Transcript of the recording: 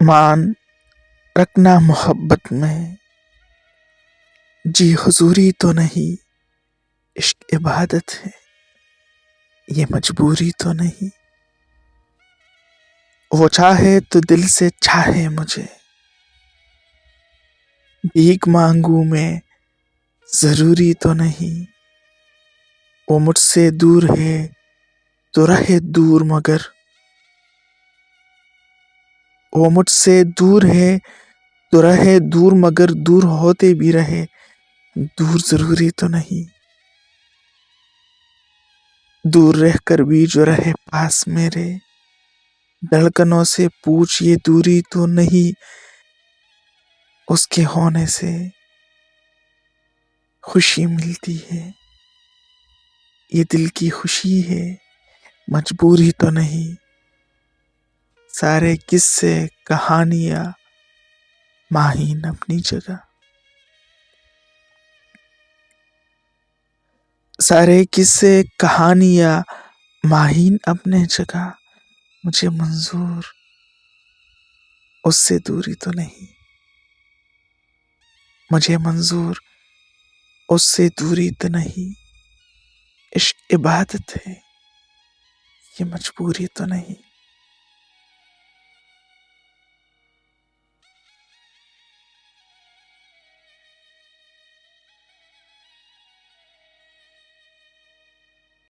مان رکھنا محبت میں، جی حضوری تو نہیں، عشق عبادت ہے، یہ مجبوری تو نہیں۔ وہ چاہے تو دل سے چاہے مجھے، بھیک مانگوں میں ضروری تو نہیں۔ وہ مجھ سے دور ہے تو رہے دور، مگر وہ مجھ سے دور ہے تو رہے دور، مگر دور ہوتے بھی رہے دور ضروری تو نہیں۔ دور رہ کر بھی جو رہے پاس میرے، دھڑکنوں سے پوچھ یہ دوری تو نہیں۔ اس کے ہونے سے خوشی ملتی ہے، یہ دل کی خوشی ہے، مجبوری تو نہیں۔ سارے قصے کہانیاں ماہین اپنی جگہ، سارے قصے کہانیاں ماہین اپنے جگہ، مجھے منظور اس سے دوری تو نہیں۔ مجھے منظور اس سے دوری تو نہیں۔ عشق عبادت ہے، یہ مجبوری تو نہیں۔